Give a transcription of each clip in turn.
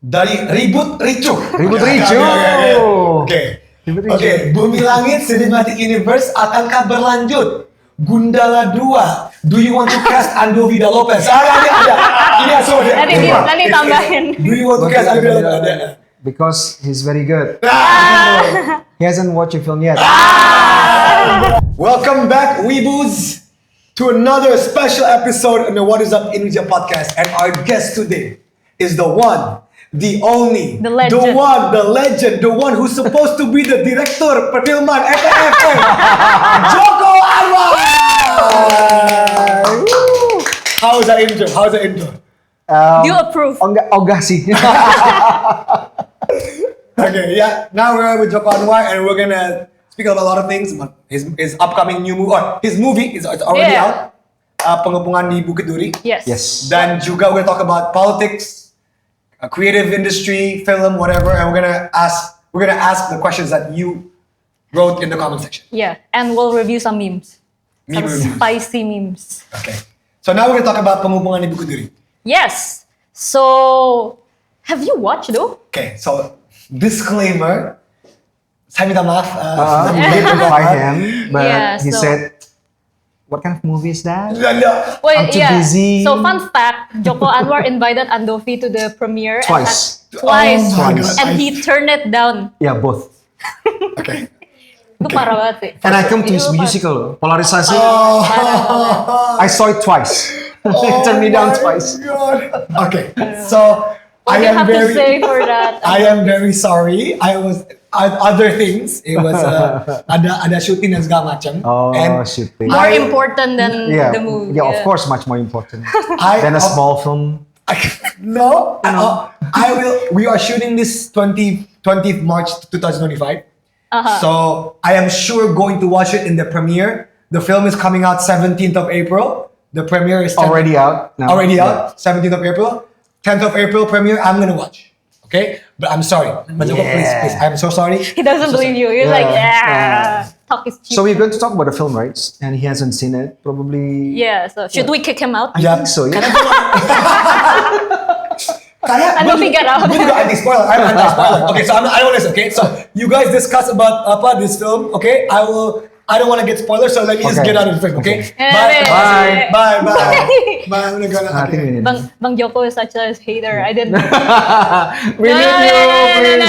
dari ribut ricuh. Ribut ricuh. Oke. Bumi Langit Cinematic Universe akankah berlanjut? Gundala 2. Do you want to cast Andovi and Lopez? Nanti tambahin. Do you want to cast Andovi and Lopez? Because he's very good. He hasn't watched a film yet. Welcome back, Weeboos, to another special episode in the What Is Up Indonesia podcast. And our guest today is the one, the only, the legend, the one who's supposed to be the director perfilman FFM, Joko Anwar. How's the intro? Do you approve? Enggak sih. Okay, yeah. Now we're with Joko Anwar and we're gonna speak about a lot of things. But his upcoming new movie, or his movie is already out. Pengepungan di Bukit Duri. Yes. Then juga we're gonna talk about politics, creative industry, film, whatever, and we're gonna ask the questions that you wrote in the comment section. Yeah, and we'll review some memes. Meme Some reviews. spicy memes. Okay. So now we're gonna talk about Pengepungan di Bukit Duri. Yes. So, have you watched though? Okay. So disclaimer. Saya minta maaf. By him, but Yeah, he so- said, "What kind of movie is that?" Wait, I'm too busy. So fun fact, Joko Anwar invited Andovi to the premiere. Twice. Twice. Oh my God. And he turned it down. Yeah, both. Okay. Itu parah banget sih. And I come to his Itu musical, Polarisasi. parah. I saw it twice. He turned me down twice. God. Okay. So What do you have to say for that? I am very sorry. I was other things. It was ada shooting dan segala macam. Oh, and shooting. More important than Yeah, the movie. yeah, of course, much more important I than a small film. No, I will. We are shooting this 20th March 2025. So I am sure going to watch it in the premiere. The film is coming out 17th of April. The premiere is Already out. now. Already out. 17th of April. 10th of April premiere. I'm gonna watch. Okay, but I'm sorry. But Joko, please. I'm so sorry. He doesn't believe you. He's like, talk is cheap. So we're going to talk about the film, right? And he hasn't seen it, probably. Yeah, so should we kick him out? I think so. Yeah. Karena I don't think get out. gue juga anti-spoiler. I'm anti-spoiler. Okay, so I don't listen. Okay, so you guys discuss about this film. Okay, I don't want to get spoilers, so let me just Okay. get out of the film. Okay, Bye. bye. I'm gonna. I think we need. Bang Joko is such a hater. I didn't. We need you, please.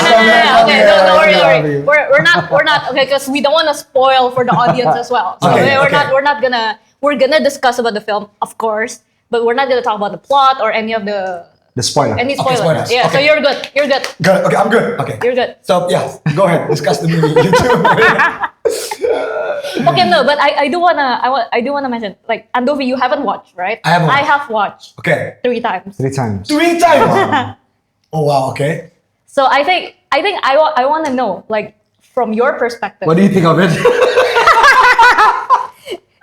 Okay, don't worry. We're not okay because we don't want to spoil for the audience as well. So Okay, we're gonna discuss about the film, of course, but we're not gonna talk about the plot or any of the The spoiler. any Okay, spoilers. spoilers. Yeah, so Okay. you're good. Good. Okay, I'm good. Okay. You're good. So yeah, go ahead. Discuss the movie. You too. Okay, no, but I do wanna mention, like, Andovi, you haven't watched, right? I haven't watched. I have watched Okay. 3 times. 3 times. 3 times. Oh wow. Okay. So I think I want to know, like, from your perspective. What do you think of it?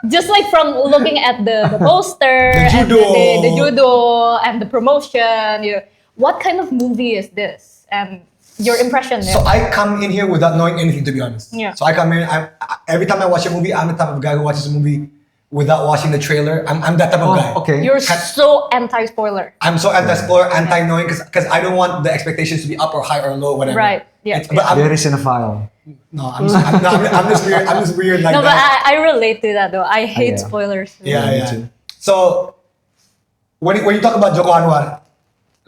Just like from looking at the poster, The judo. and the judo and the promotion, what kind of movie is this? And your impression. So I come in here without knowing anything, to be honest. Yeah. So I come in. Every time I watch a movie, I'm the type of guy who watches a movie without watching the trailer. I'm that type of guy. Okay. You're so anti-spoiler. I'm so anti-spoiler, anti-knowing, because I don't want the expectations to be up or high or low, whatever. Right, yeah. But I'm Very cinephile. I'm just weird. I'm just weird like No, but that. I relate to that though. I hate yeah. spoilers. Yeah, me yeah. too. So when you talk about Joko Anwar,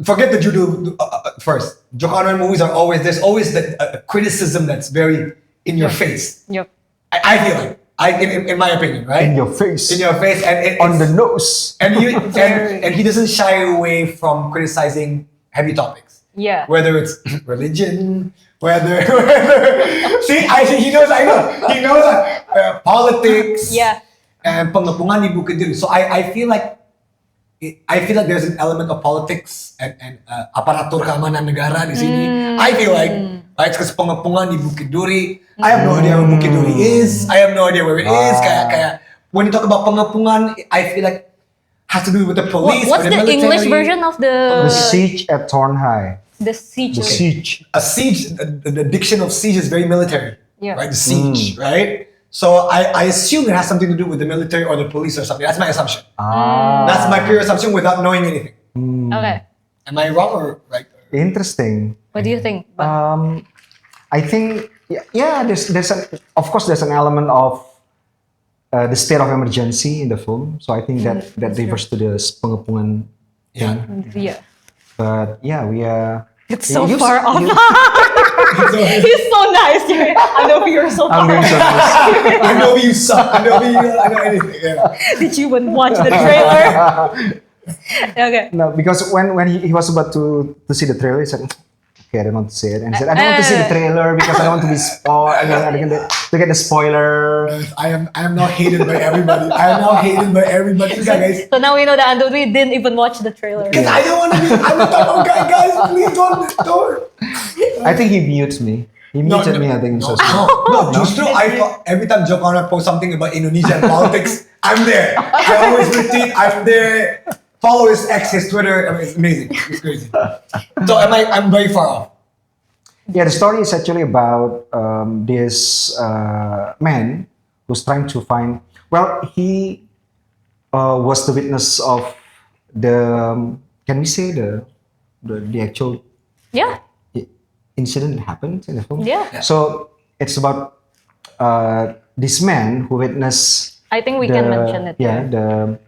forget the judo first. Joko Anwar movies are there's always the criticism that's very in your face. Yep. I feel like in my opinion, right? In your face. In your face, and On the nose. and he doesn't shy away from criticizing heavy topics. Yeah. Whether it's religion, whether see, he knows. He knows politics. Yeah. And Pengepungan di Bukit Duri. So I feel like there's an element of politics and aparatur keamanan negara di sini. I feel like right, because Pengepungan di Bukit Duri. I have no idea where Bukit Duri is. I have no idea where it is. Kayak when you talk about Pengepungan, I feel like has to do with the police. What's or the military. English version of The siege at Thorn Hill. the siege? The siege. A siege, the diction of siege is very military, Yeah. right? The siege, right? So I assume it has something to do with the military or the police or something. That's my assumption. That's my pure assumption without knowing anything. Okay. Am I wrong or right? Interesting. What do you think? I think of course there's an element of the state of emergency in the film. So I think that refers to the Pengepungan. Yeah. Yeah. But yeah, we are. It's so far off. He's so nice. I know you're so far I'm being off. so nice. I know you suck. I know anything. Yeah. Did you even watch the trailer? Okay. No, because when he was about to see the trailer, he said, "Okay, I don't want to see it." And he said, "I don't want to see the trailer because I don't want to be spoiled. I don't want to get the spoiler." I am now hated by everybody. I am now hated by everybody. Yeah, guys. So now we know that Andovi didn't even watch the trailer. Because I don't want to be. I'm the type of guy, guys. Please don't. I think he mutes me. He muted me. I think so. No, justru I thought every time Joko Anwar posts something about Indonesian politics, I'm there. I always retweet. I'm there. Follow his ex, his Twitter. I mean, it's amazing. It's crazy. So I'm very far off. Yeah, the story is actually about this man who's trying to find. Well, he was the witness of the. Can we say the actual Yeah. incident that happened in the film? Yeah. So it's about this man who witnessed. I think we can mention it. Yeah, the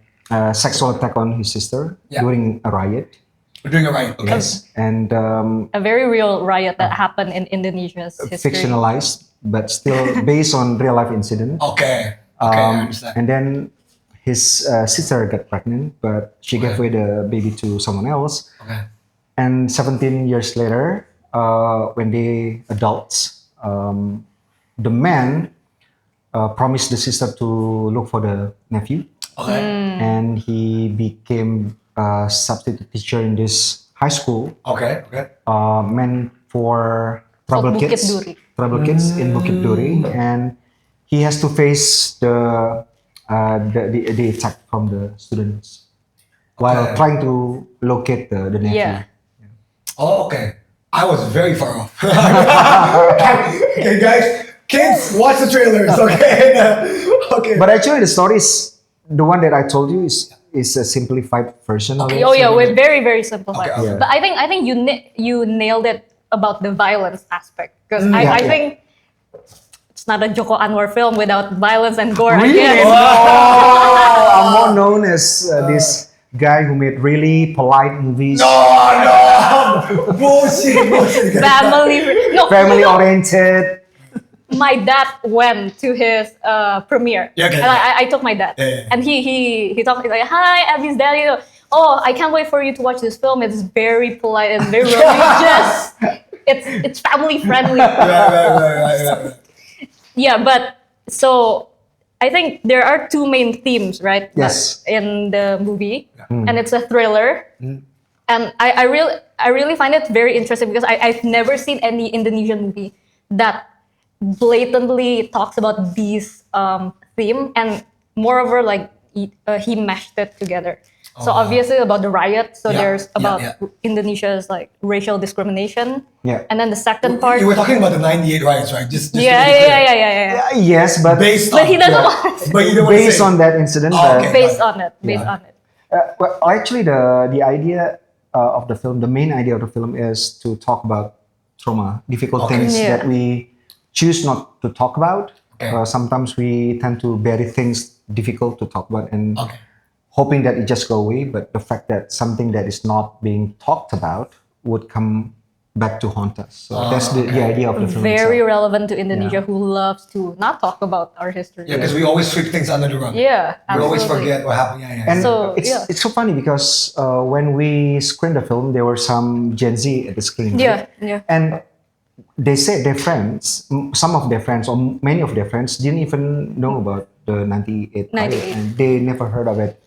sexual attack on his sister during a riot. We're doing it right. Okay. Yes, and A very real riot that happened in Indonesia's history. fictionalized, but still based on real life incident. Okay. I understand. And then his sister got pregnant, but she gave away the baby to someone else. Okay. And 17 years later, when they adults, the man promised the sister to look for the nephew. Okay. And he became a substitute teacher in this high school Okay. meant for troubled Called kids, Bukit Duri. troubled kids in Bukit Duri, and he has to face the attack from the students while trying to locate the nephew. Yeah. Oh, okay. I was very far off. Okay, guys. Kids, watch the trailers. Okay. Okay. But actually, the story is the one that I told you is a simplified version of it. Oh yeah, we're very very simplified. Okay. Yeah. But I think you nailed it about the violence aspect because Yeah, I yeah. think it's not a Joko Anwar film without violence and gore. Really? I guess. Oh, I'm more known as this guy who made really polite movies, No. Bullshit. family oriented. My dad went to his premiere, Yeah, okay. and I took my dad, Yeah. and he talked like, "Hi, Abby's daddy. Oh, I can't wait for you to watch this film. It's very polite. It's very religious. It's family friendly." Right. Yeah, but so I think there are two main themes, right? Yes. In the movie, and it's a thriller. And I really find it very interesting because I've never seen any Indonesian movie that blatantly talks about these theme, and moreover, like he mashed it together. So obviously about the riot. So there's about Indonesia's like racial discrimination. Yeah. And then the second part. You were talking about the '98 riots, right? Just Yeah. Yes, but Based But he on, doesn't want but you don't want to based say. on that incident. Oh, okay. based on it. Well, actually, the idea of the film, the main idea of the film is to talk about trauma, difficult Okay. things Yeah. that we choose not to talk about. Okay. Sometimes we tend to bury things difficult to talk about and Okay. hoping that it just go away. But the fact that something that is not being talked about would come back to haunt us. So that's the idea of the film. Very itself. relevant to Indonesia, who loves to not talk about our history. Yeah, because we always sweep things under the rug. Yeah, We always absolutely. forget what happened. Yeah. And So, it's so funny because when we screened the film, there were some Gen Z at the screen. right? Yeah. And they said their friends, some of their friends or many of their friends didn't even know about the 98 riot, 98. and they never heard of it.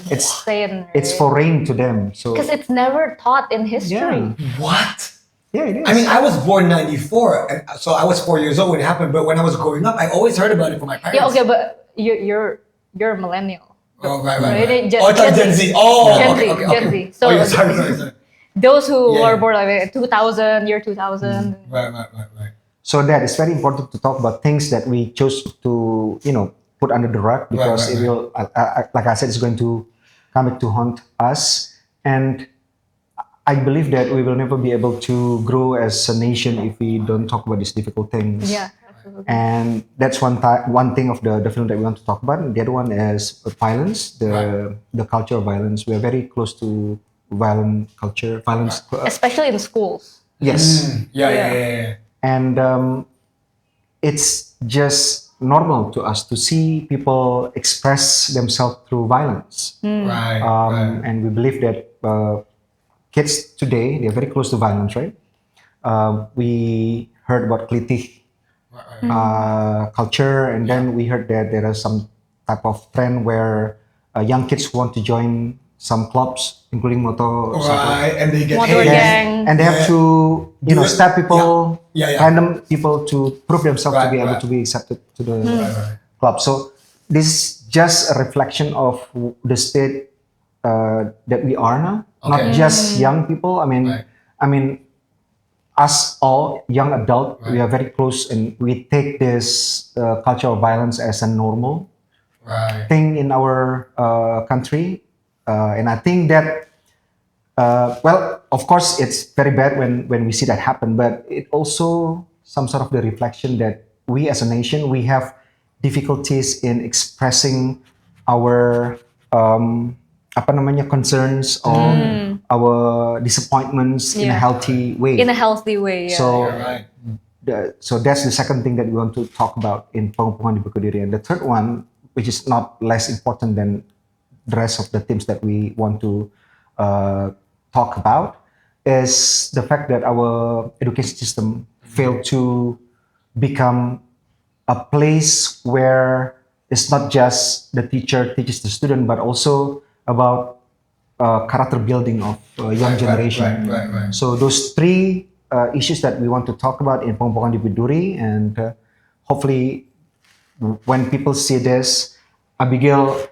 It's Insane, it's right? foreign to them. So Because it's never taught in history. yeah, What? yeah, it is. I mean, I was born '94, and so I was 4 years old when it happened. But when I was growing up, I always heard about it from my parents. Yeah, okay, but you're a millennial. Oh, right. Gen- Oh, I thought Gen Gen Z. Z. Oh, Gen okay, Z, okay. Gen Z. So- Oh, yeah, sorry. Those who Yeah. are born like 2000, year 2000. Right. so that it's very important to talk about things that we chose to put under the rug because right. it will, like I said, it's going to come back to haunt us. And I believe that we will never be able to grow as a nation if we don't talk about these difficult things. Yeah, absolutely. And that's one thing of the film that we want to talk about. And the other one is violence, the culture of violence. We are very close to violent culture, violence. Especially in schools. Yes, Yeah. and it's just normal to us to see people express themselves through violence. Right. And we believe that kids today, they're very close to violence, right? We heard about klitih culture, and then we heard that there is some type of trend where young kids want to join some clubs, including motorcycle. Right, and they get Motor hate. gang. And they have to, Do it. stab people, Yeah. random people to prove themselves to Right, be able right. to be accepted to the Right. club. So this is just a reflection of the state that we are now. Not Okay. just young people. Right. I mean, us all young adult, we Right. are very close, and we take this culture of violence as a normal Right. thing in our country, and I think that well, of course, it's very bad when we see that happen, but it also some sort of the reflection that we as a nation, we have difficulties in expressing our apa namanya, concerns or our disappointments in a Yeah. healthy way. In a healthy way. Yeah. So You're right. so that's the second thing that we want to talk about in Pengepungan di Bukit Duri. And the third one, which is not less important than the rest of the themes that we want to talk about, is the fact that our education system failed to become a place where it's not just the teacher teaches the student, but also about character building of young generation. Right. So those three issues that we want to talk about in Pengepungan di Bukit Duri, and hopefully when people see this, Abigail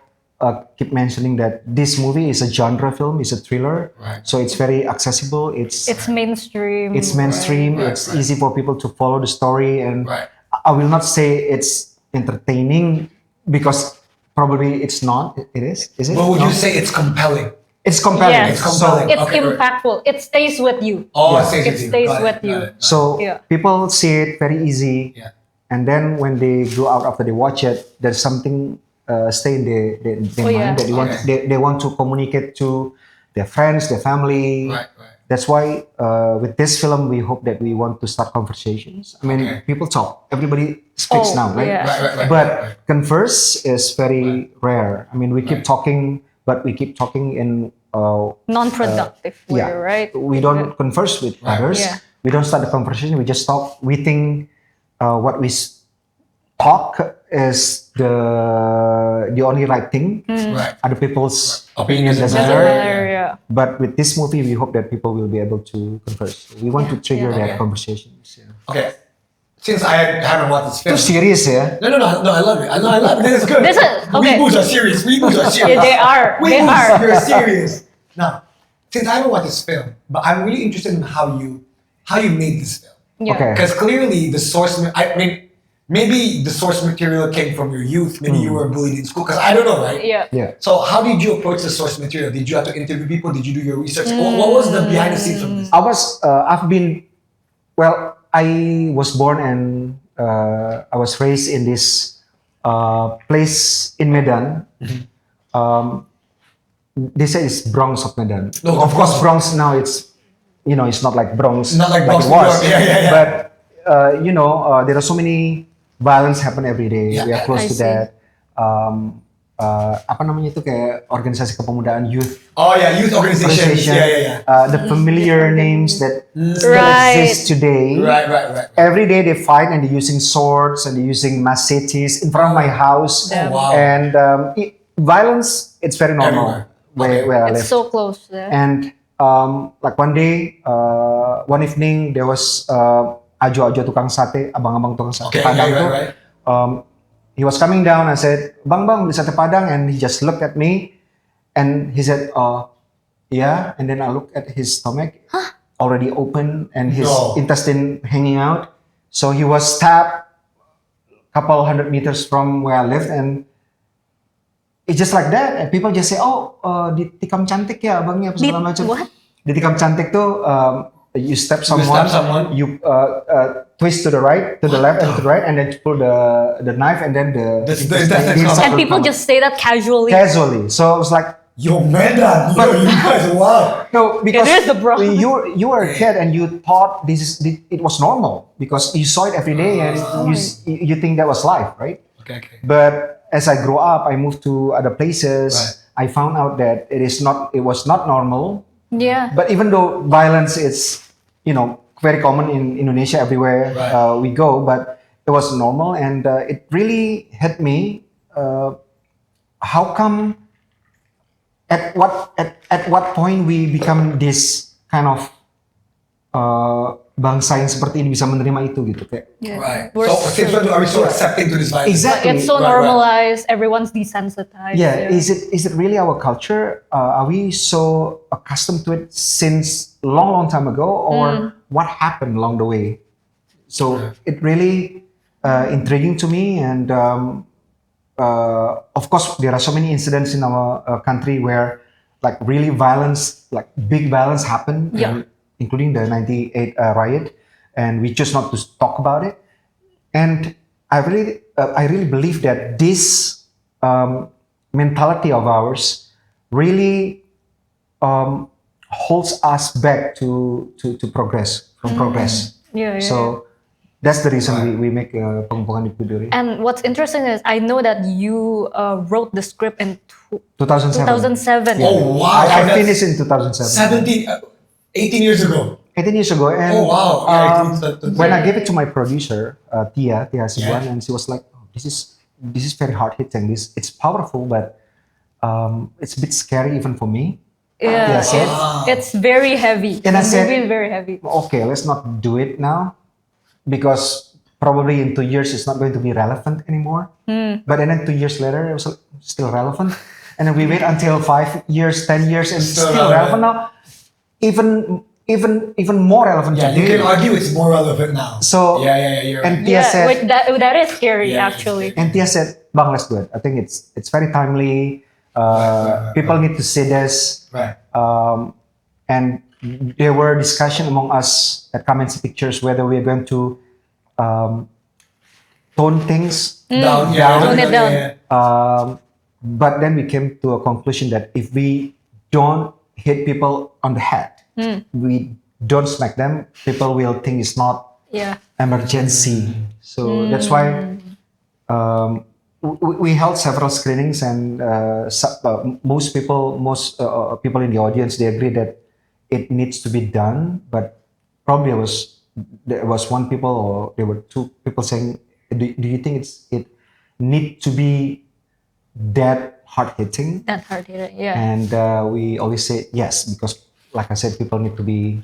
keep mentioning that this movie is a genre film, it's a thriller, Right. so it's very accessible. It's mainstream. mainstream. Right, It's right. easy for people to follow the story, and Right. I will not say it's entertaining because probably it's not. It is. Is it? But would No? you say it's compelling? It's compelling. Yes. It's compelling. It's Okay, right. impactful. It stays with you. Oh, Yeah. it It stays Got with got you. it. So Yeah. people see it very easy, Yeah. and then when they go out after they watch it, there's something stay in their Oh, yeah. mind that they want to communicate to their friends, their family. Right. That's why with this film we hope that we want to start conversations. I mean, Okay. people talk, everybody speaks Oh, now, right? yeah. Right. But converse is very rare. I mean, we keep talking, but we keep talking in Non-productive way, yeah. right? We don't converse with Right. others. Yeah. We don't start the conversation. We just talk. We think what we talk is the only right thing. Right. Other people's Opinions doesn't Doesn't matter. matter, yeah. But with this movie, we hope that people will be able to converse. We want to trigger yeah. that conversations. Yeah. Okay. Since I haven't watched this film. Too serious, yeah. No, I love it. I love it. This is good. This is- okay. Weeboos are serious. Yeah, they are. They are. You're serious. Now, since I haven't watched this film, but I'm really interested in how you made this film. Yeah. Okay. Because clearly the source, I mean, maybe the source material came from your youth. Maybe you were bullied in school. Because I don't know, right? Yeah. Yeah. So how did you approach the source material? Did you have to interview people? Did you do your research? What was the behind the scenes of this? I was born and I was raised in this place in Medan. They say it's Bronx of Medan. No, of course, Bronx now it's not like Bronx. Not like Bronx, it was. New York. Yeah. But there are so many violence happen every day. Yeah, We are close I to see. that. Apa namanya itu kayak organisasi kepemudaan youth Oh yeah, youth organizations. Yeah. the familiar names that still Right. exist today. Right. Every day they fight and they're using swords and they're using machetes in front of my house. Oh, wow. And violence, it's very normal where I live. It's so close there. And like one day, one evening, there was ajo-ajo tukang sate, abang-abang tukang sate Okay, Padang tuh. right. He was coming down and said, Bang, beli sate Padang. And he just looked at me and he said, yeah. And then I looked at his stomach, already open and his No. intestine hanging out. So he was stabbed a couple 100 meters from where I lived. And it's just like that. And people just say, ditikam cantik ya abangnya, apa segala macam. What? Di Tikam Cantik tuh you stab someone, you twist to the right, to the left, and to the right, and then you pull the knife, and then the And people just say that casually. So it was like, yo, Medan, you guys, wow. no, because It is the bro. you were a kid and you thought it was normal because you saw it every day and you think that was life, right? Okay. But as I grew up, I moved to other places. I found out that it was not normal. Yeah. But even though violence is, very common in Indonesia everywhere we go, but it was normal, and it really hit me. How come? At what point we become this kind of bangsa yang seperti ini bisa menerima itu gitu kayak. Right. So are we so accepting to this violence? Exactly. It's so normalized. Everyone's desensitized. Yeah. Is it really our culture? Are we so accustomed to it since long time ago, or what happened along the way? So it really intriguing to me, and of course there are so many incidents in our country where like really big violence happened, including the 98 riot, and we choose not to talk about it. And I really believe that this mentality of ours really holds us back to progress. Yeah. So that's the reason we make Pengepungan di Bukit Duri. And what's interesting is I know that you wrote the script in 2007. Oh wow! I finished in 2007. 18 years ago. 18 years ago, and Oh wow! when I gave it to my producer, Tia Sibuan, and she was like, oh, "This is very hard hitting. It's powerful, but it's a bit scary even for me." Yeah, it's very heavy. And I said, movie is very heavy. Okay, let's not do it now, because probably in 2 years it's not going to be relevant anymore. But then 2 years later, it was still relevant. And then we wait until 5 years, 10 years, and still relevant now. Even more relevant. Yeah, you can argue it's more relevant now. So you're and right. Tia said, wait, that is scary actually. and Tia said, "Bang, let's do it. I think it's very timely. People need to see this." Right. And there were discussion among us at Kamensi Pictures whether we are going to tone things Down. Tone it down. but then we came to a conclusion that if we don't hit people on the head, we don't smack them, people will think it's not emergency. So that's why we held several screenings, and most people in the audience, they agree that it needs to be done. But probably there was one people, or there were two people saying, do you think it need to be that hard hitting? That hard hitting, yeah. And we always say yes, because like I said, people need to be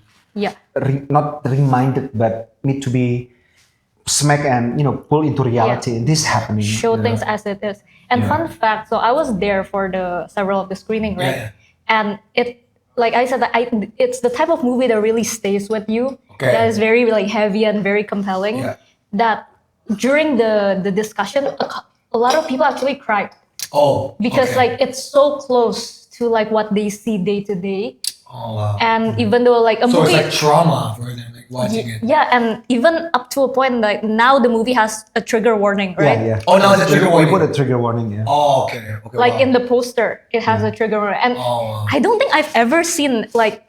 not reminded, but need to be smack and pull into reality. This happening. Show things as it is. And fun fact, so I was there for the several of the screening, right? Yeah. And it, like I said, it's the type of movie that really stays with you. Okay. That is very like heavy and very compelling. Yeah. That during the discussion, a lot of people actually cried. Oh. Because like it's so close to like what they see day to day. Oh wow. And even though like a So movie, it's like trauma for them, like watching it. yeah, and even up to a point, like now the movie has a trigger warning, right? Yeah. Oh, now it's a trigger warning. We put a trigger warning. Yeah. Oh, okay. Like wow. in the poster, it has a trigger warning. And wow. I don't think I've ever seen like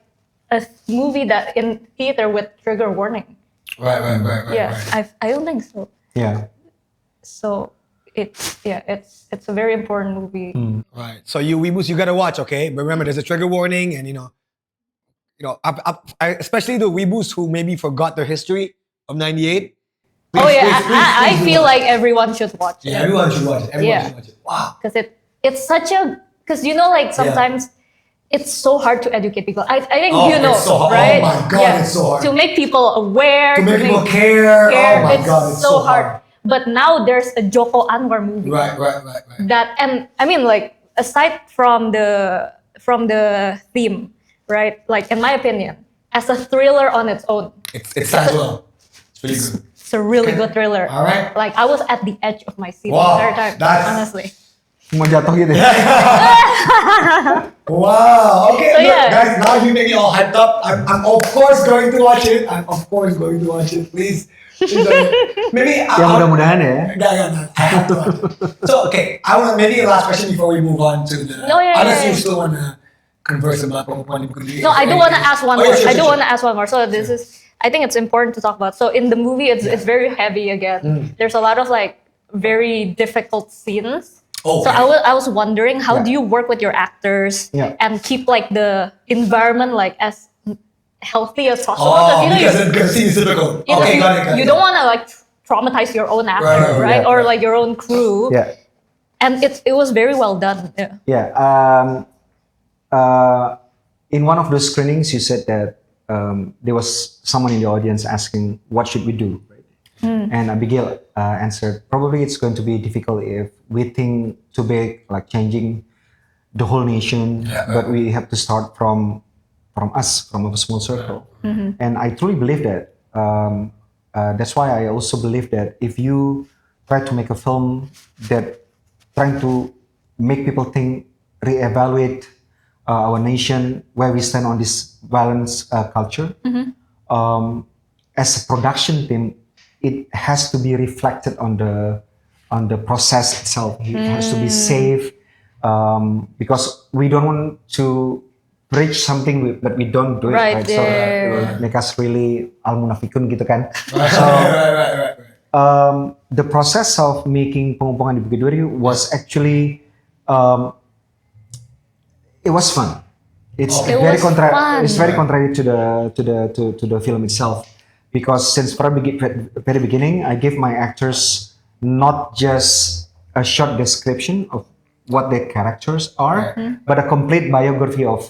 a movie that in theater with trigger warning. Right. Yeah, Right. I don't think so. Yeah. So it's a very important movie. Right. So you weeboos, you gotta watch, okay? But remember, there's a trigger warning, and especially the weeboos who maybe forgot their history of '98. I feel like everyone should watch it. Yeah, everyone should watch it. Everyone should watch it. Wow. Because it's such a, because like sometimes it's so hard to educate people. I think it's so hard. right? Oh my God, it's so hard. To make people aware. To make people care. Oh my God, it's so hard. But now there's a Joko Anwar movie. Right. That, and I mean, like, aside from the theme, right? Like, in my opinion, as a thriller on its own, It's as well. It's really good. it's a really good thriller. All right. Like, I was at the edge of my seat the Wow, entire time, that's- honestly. Mau jatuh gitu ya. Wow. Okay, So, look, yeah. guys, now you make me all hyped up. I'm of course going to watch it. I'm of course going to watch it. Please. Maybe Ya mudah-mudahan ya. No. I have to watch it. So okay, I want maybe a last question before we move on to the. No, yeah, unless yeah, you yeah. still wanna converse about Pengepungan di Bukit Duri. No, I do want to ask one Oh, more. yeah, sure, I do sure, want to ask one more. So this is, I think it's important to talk about. So in the movie, it's very heavy again. There's a lot of like very difficult scenes. Oh, So okay. I was wondering, how Yeah. do you work with your actors Yeah. and keep like the environment like as healthy as possible? Oh, you know, because scene is difficult. you know, Okay, you, got it. you don't want to like traumatize your own actor, Right, right? yeah, Or yeah. like your own crew. Yeah. And it was very well done. Yeah. Yeah. In one of those screenings, you said that there was someone in the audience asking, "What should we do?" Right? And Abigail answered, "Probably it's going to be difficult if we think too big, like changing the whole nation, Yeah. but we have to start from us, from a small circle." And I truly believe that. That's why I also believe that if you try to make a film that trying to make people think, reevaluate our nation, where we stand on this violence culture. As a production team, it has to be reflected on the process itself. It has to be safe, because we don't want to preach something that we don't do it. Right, So yeah. it will make us really al-munafikun gitu kan. Right. The process of making Pengepungan di Bukit Duri was actually it was fun. It's It very was fun. It's very contrary to the film itself, because since very beginning, I give my actors not just a short description of what their characters are, but a complete biography of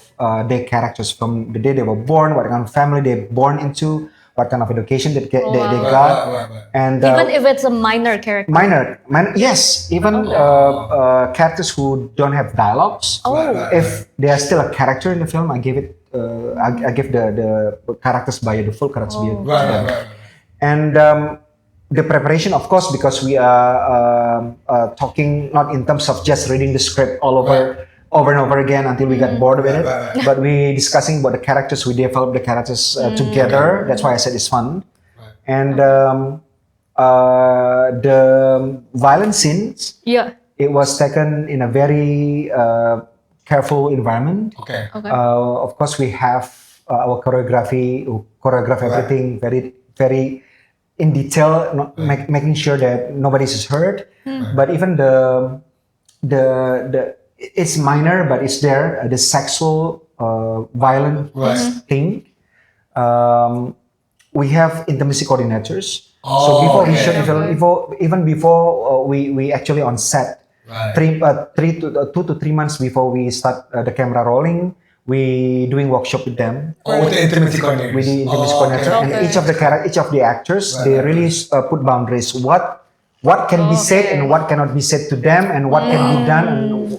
their characters from the day they were born, what kind of family they're born into, what kind of education they got, Right. and Even if it's a minor character. minor, yes, even characters who don't have dialogues. Oh. If they are still a character in the film, I give it. I give the characters bio, the full characters bio. to them. Right. And the preparation, of course, because we are talking not in terms of just reading the script all over and over again until we got bored with it, Right. but we discussing about the characters. We develop the characters together. That's why I said it's fun. And the violent scenes, Yeah. it was taken in a very careful environment. Okay. Okay. Of course, we have our choreograph everything very in detail, making sure that nobody's hurt. But even the it's minor, but it's there. The sexual violent thing. We have intimacy coordinators. So before we shoot the film, before we actually on set, Right. 2 to 3 months before we start the camera rolling, we doing workshop with them. With the intimacy coordinators. With the intimacy coordinator, and Okay. each of the actors, they really put boundaries. What can be said and what cannot be said to them, and what can be done, and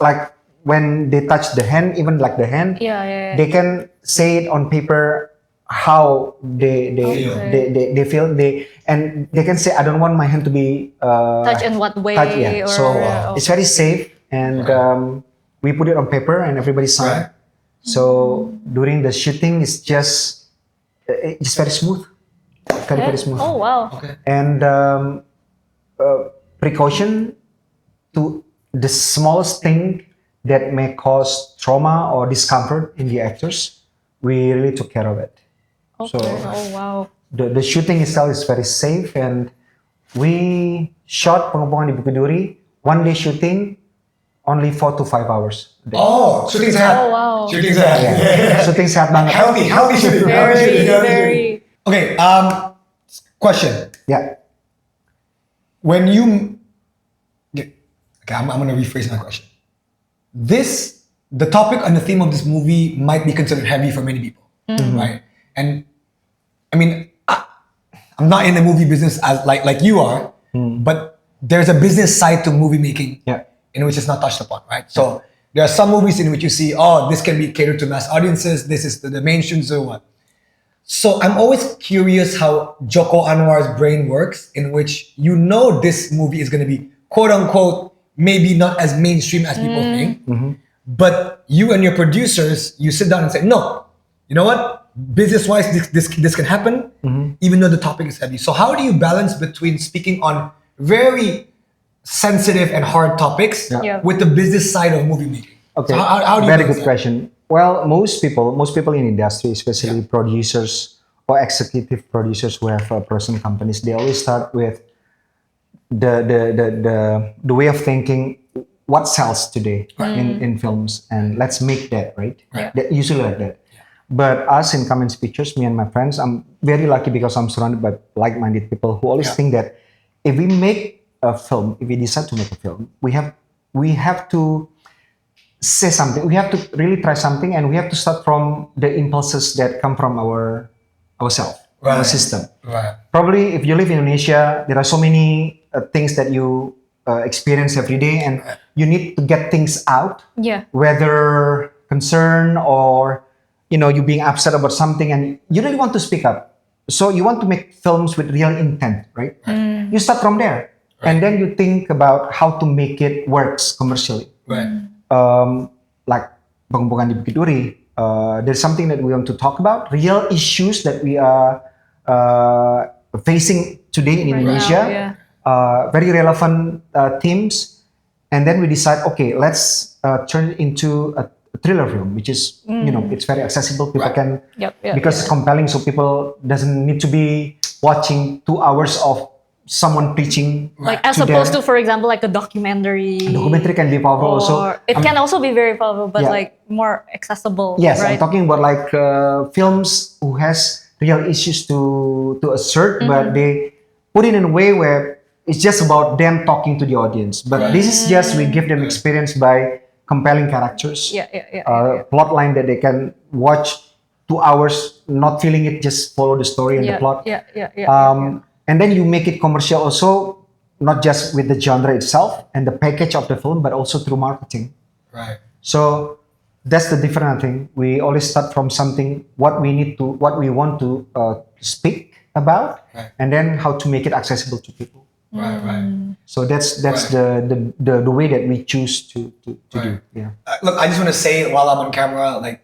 like when they touch the hand, even like the hand, Yeah. they can say it on paper how they feel, and they can say, I don't want my hand to be Touch in what way? touch, yeah. Or, So it's very safe, and we put it on paper and everybody signed. Right. So during the shooting, it's just very smooth, very smooth. Oh wow. Okay. And precaution to the smallest thing that may cause trauma or discomfort in the actors, we really took care of it. Okay. Oh wow. The shooting itself is very safe, and we shot Pengepungan di Bukit Duri, 1 day shooting, only 4 to 5 hours a day. Oh, shooting sehat. Oh wow. Shooting sehat. Shooting sehat banget. Healthy shooting. Very. Okay. Question. Yeah. When you, okay, I'm gonna rephrase my question. The topic and the theme of this movie might be considered heavy for many people, right? And I mean, I'm not in the movie business as like you are, but there's a business side to movie making, Yeah. in which is not touched upon, right? So there are some movies in which you see, oh, this can be catered to mass audiences. This is the mainstream, so what? So I'm always curious how Joko Anwar's brain works, in which you know this movie is going to be quote unquote maybe not as mainstream as people think. But you and your producers, you sit down and say, no, you know what? Business-wise, this can happen, even though the topic is heavy. So how do you balance between speaking on very sensitive and hard topics with the business side of movie making? Okay, So how do you very balance good that? question. Well, most people in industry, especially producers or executive producers who have personal companies, they always start with the way of thinking. What sells today in films, and let's make that, right? That usually like that. But us in Commons Pictures, me and my friends, I'm very lucky because I'm surrounded by like-minded people who always think that if we make a film, if we decide to make a film, we have to say something. We have to really try something, and we have to start from the impulses that come from ourselves, our system. Right. Probably, if you live in Indonesia, there are so many things that you experience every day, and you need to get things out. Yeah. Whether concern or you being upset about something, and you really want to speak up. So you want to make films with real intent, right? You start from there, and then you think about how to make it works commercially. Right. Like Pengepungan di Bukit Duri, there's something that we want to talk about, real issues that we are facing today in Indonesia. Very relevant themes, and then we decide, okay, let's turn it into a thriller film, which is it's very accessible. People can because it's compelling, so people doesn't need to be watching 2 hours of someone preaching. Like as opposed to, for example, like a documentary. A documentary can be powerful also. It can also be very powerful, but like more accessible. Yes, right? I'm talking about like films who has real issues to assert, but they put it in a way where it's just about them talking to the audience. But this is just, we give them experience by compelling characters. Plot line that they can watch 2 hours, not feeling it, just follow the story and the plot. And then you make it commercial also, not just with the genre itself and the package of the film, but also through marketing. Right. So that's the different thing. We always start from something, what we want to speak about, and then how to make it accessible to people. Right. So that's the way that we choose to do. Yeah. Look, I just want to say while I'm on camera, like,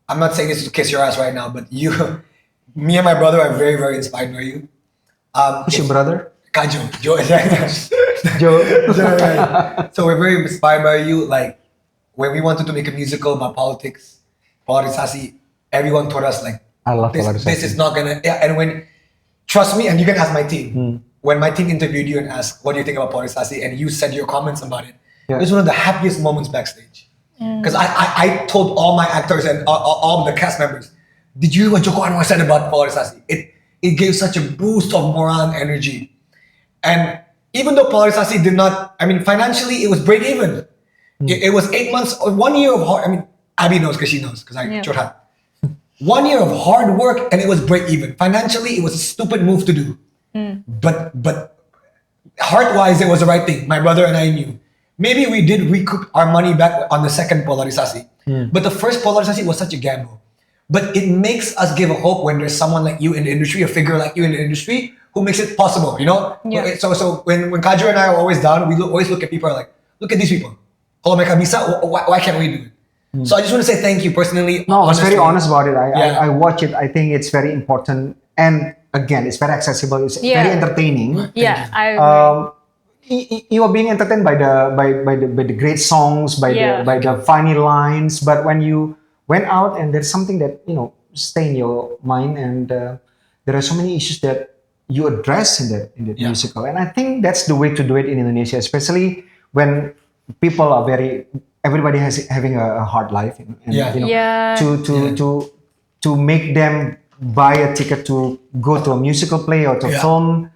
I'm not saying this to kiss your ass right now, but me and my brother are very, very inspired by you. Who's your brother? Kajo. Joe. So we're very inspired by you. Like, when we wanted to make a musical about politics, polarisasi, everyone told us like, I love polarisasi. This is not gonna. Yeah, and trust me, and you can ask my team. When my team interviewed you and asked, what do you think about polarisasi? And you said your comments about it. It was one of the happiest moments backstage. Because I told all my actors and all the cast members, did you hear what Joko Anwar said about polarisasi? It gave such a boost of morale and energy. And even though polarisasi did not, financially it was break even. It was 8 months or 1 year of hard, Abby knows because she knows, because I churhat. 1 year of hard work and it was break even. Financially, it was a stupid move to do. But heart-wise, it was the right thing. My brother and I knew. Maybe we did recoup our money back on the second polarisasi. But the first polarisasi was such a gamble. But it makes us give a hope when there's someone like you in the industry, a figure like you in the industry, who makes it possible, Yeah. So when Kajo and I are always down, we always look at people like, look at these people. Kalau mereka bisa, why can't we do it? So I just want to say thank you personally. No, I was very honest about it. I watch it. I think it's very important. And again, it's very accessible. It's very entertaining. I agree. You are being entertained by the great songs, by the funny lines. But when you went out and there's something that stay in your mind, and there are so many issues that you address in the musical, and I think that's the way to do it in Indonesia, especially when people are everybody having a hard life, to make them buy a ticket to go to a musical play or to a film,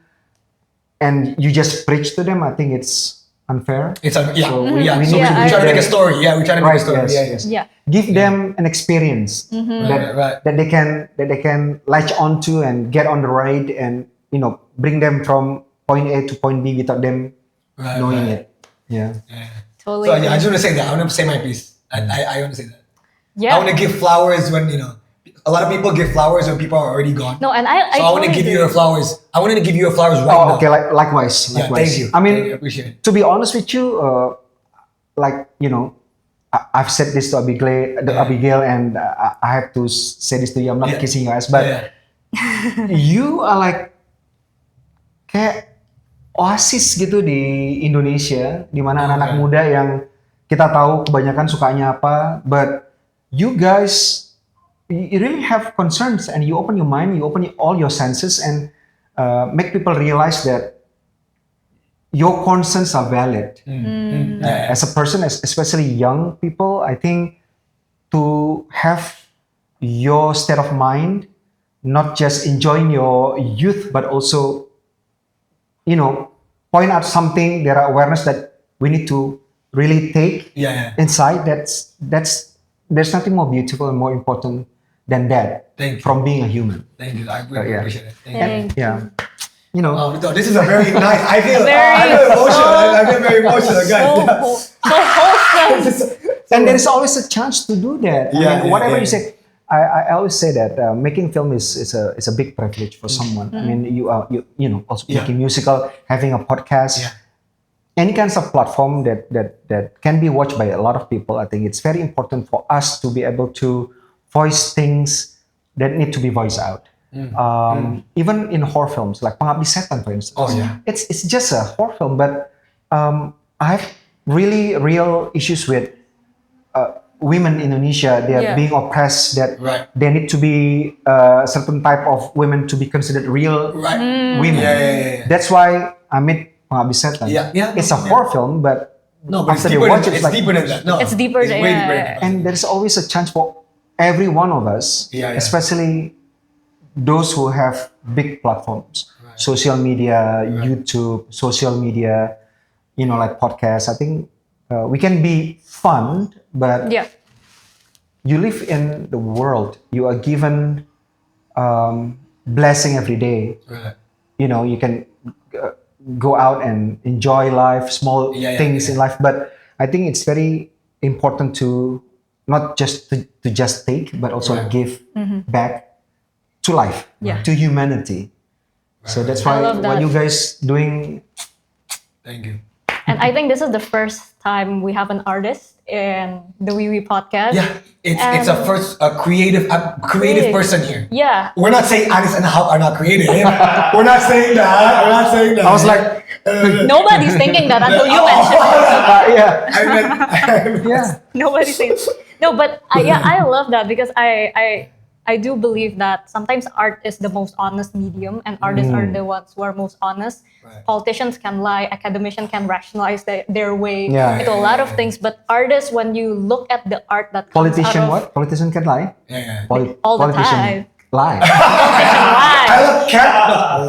and you just preach to them. I think it's unfair. It's So we we need try to make a story. Yeah, we try to make a story. Yes. Give them an experience that they can latch onto and get on the ride, and bring them from point A to point B without them knowing it. Yeah. Totally. So I just want to say that. I want to say my piece. I want to say that. Yeah. I want to give flowers when a lot of people give flowers when people are already gone. No, and I So I want to totally give you agree. your flowers. I wanted to give you your flowers right now. Oh, okay. Likewise. Yeah, Likewise. thank you. I mean, Thank you. I appreciate it. to be honest with you, like I've said this to Abigail, and I have to say this to you. I'm not kissing your ass, but you are like kayak oasis gitu di Indonesia, di mana anak-anak muda yang kita tahu kebanyakan sukanya apa, but you guys, you really have concerns, and you open your mind, you open all your senses, and make people realize that your concerns are valid. As a person, especially young people, I think to have your state of mind, not just enjoying your youth, but also, point out something, there are awareness that we need to really take inside. There's nothing more beautiful and more important than that. Thank you. From being a human. Thank you. I really appreciate it. Thank you. Thank you. Oh, this is a very nice. I feel Very emotional. I feel very emotional, guys. So wholesome. And there is always a chance to do that. I mean, whatever you say, I always say that making film is a big privilege for someone. I mean, you also making musical, having a podcast, any kinds of platform that can be watched by a lot of people. I think it's very important for us to be able to voice things that need to be voiced out. Even in horror films, like Pengabdi Setan, for instance. Oh yeah, it's just a horror film, but I have really real issues with women in Indonesia. They are being oppressed. That they need to be a certain type of women to be considered real women. That's why I made Pengabdi Setan. It's a horror film, but after they watch it, it's deeper than that. No, it's deeper than that. And there's always a chance for every one of us, especially those who have big platforms, social media, YouTube, social media, like podcasts. I think we can be fun, but you live in the world. You are given blessing every day. You can go out and enjoy life, small things in life. But I think it's very important to not just to just take, but also give back to life, to humanity. So that's why what you guys doing. Thank you. And I think this is the first time we have an artist in the WIUI podcast. Yeah, it's a creative person here. Yeah. We're not saying Anis and Hao are not creative. We're not saying that. I was like, nobody's thinking that until you mentioned it. I meant, Nobody's saying. No, but I love that because I do believe that sometimes art is the most honest medium, and artists are the ones who are most honest. Politicians can lie, academicians can rationalize their way into a lot of things, but artists, when you look at the art that comes out of... Politician can lie? All the time. Lie. Politicians lie. I love cat,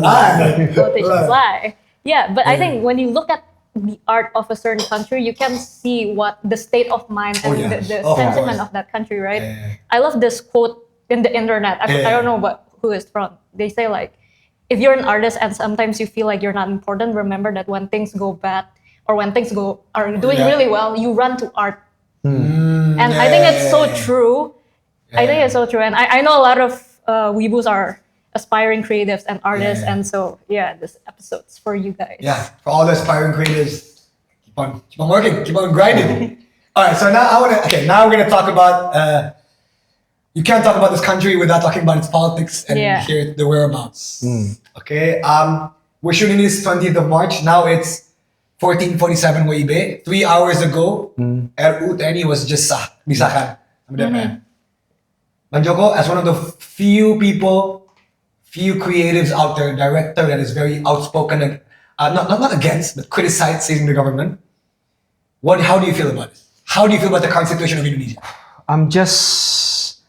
lie. Politicians lie. Yeah, but I think when you look at the art of a certain country, you can see what the state of mind and the sentiment of that country, right? I love this quote in the internet. I don't know who it's from. They say like, if you're an artist and sometimes you feel like you're not important, remember that when things go bad or when things are doing really well, you run to art. And I think it's so true. I think it's so true. And I know a lot of weebus are aspiring creatives and artists, and so this episode's for you guys. Yeah, for all the aspiring creatives, keep on working, keep on grinding. All right, so now now we're gonna talk about. You can't talk about this country without talking about its politics and hear the whereabouts. Okay, we're shooting this 20th of March. Now it's 14:47 WIB. 3 hours ago, RU TNI was just disahkan sama DPR. Bang Joko, as one of the few creatives out there, director that is very outspoken, not against, but criticizing the government. How do you feel about it? How do you feel about the current situation of Indonesia? I'm just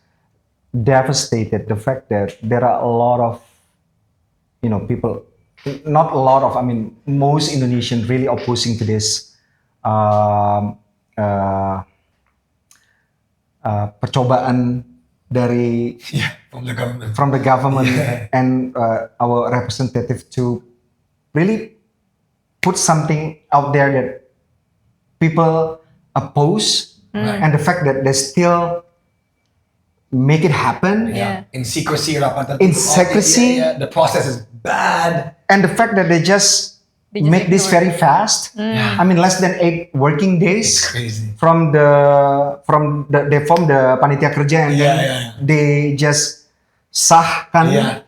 devastated the fact that there are a lot of people, not a lot of, I mean most Indonesians really opposing to this percobaan dari from the government and our representative to really put something out there that people oppose, and the fact that they still make it happen. Yeah. In secrecy, rapat. In secrecy. Yeah. The process is bad. And the fact that they just make this ignore very fast. I mean, less than 8 working days. It's crazy. From the they form the panitia kerja and then they just sahkan. Yeah.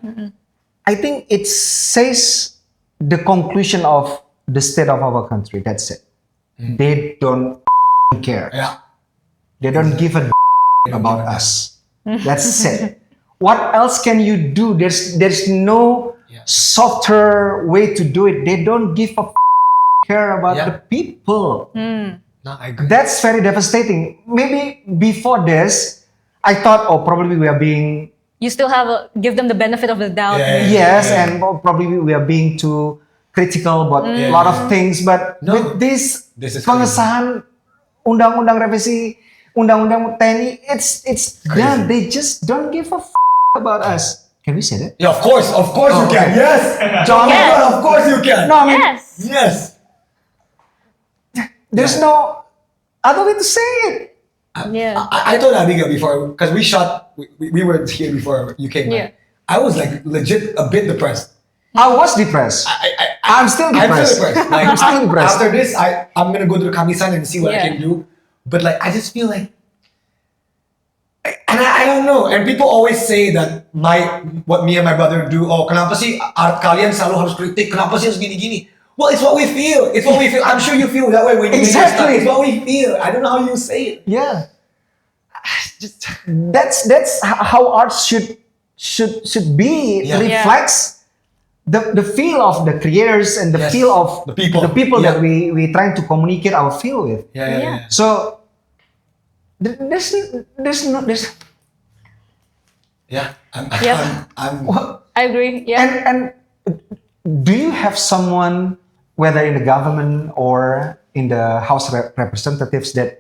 I think it says the conclusion of the state of our country. That's it. They don't care. Yeah. They don't give a about us. That's it. What else can you do? There's no softer way to do it. They don't give a care about the people. No, I agree. That's very devastating. Maybe before this, I thought, oh, probably we are being You still give them the benefit of the doubt. yes, and probably we are being too critical about a lot of things. But with this is pengesahan undang-undang revisi undang-undang TNI, it's done. They just don't give a about us. Can we say that? Yeah, of course you can. Yes. John, Yes. of course you can. No, I mean, Yes. Yes. there's no other way to say it. Yeah. I told Abigail before, because we were here before you came. Yeah. Right? I was like legit a bit depressed. I was depressed. I'm still I'm depressed. still depressed. Like, I'm still depressed. After this, I'm gonna go to the Kamisan and see what I can do. But like, I just feel like, and I don't know. And people always say that what me and my brother do. Oh, kenapa sih art kalian selalu harus kritik? Kenapa sih harus gini-gini? Well, it's what we feel. It's what we feel. I'm sure you feel that way when you make your stuff. Exactly. It's what we feel. I don't know how you say it. Yeah. Just That's how art should be. It Yeah. reflects the feel of the creators and the Yes. feel of The people. that we trying to communicate our feel with. yeah. So there's Yeah. I'm I agree. Yeah. and do you have someone, whether in the government or in the House of Representatives, that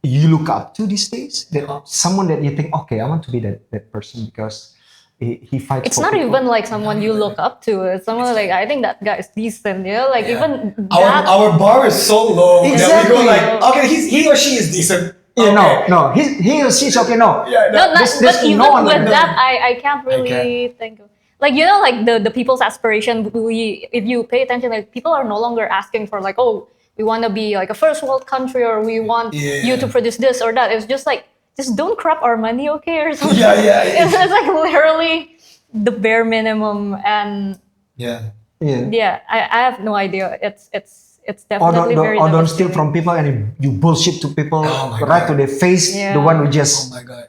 you look up to these days? That someone that you think, okay, I want to be that person because he fights. It's for not people. even like someone you look up to. It's someone like, I think that guy is decent. Like even our bar is so low that we Exactly. go like, okay, he or she is decent. Yeah, Okay. no, he or she's okay. No, Yeah, No, There's but even no one like with that. that, I can't really think of, like, like the people's aspiration. If you pay attention, like people are no longer asking for like, oh, we want to be like a first world country or we want you to produce this or that. It's just like, just don't crap our money, okay, or something. Yeah. It's like literally the bare minimum, and Yeah. I have no idea. It's Or definitely very don't steal devastating. from people and you bullshit to people Oh my right God. to their face. Yeah. The one who Oh just my god.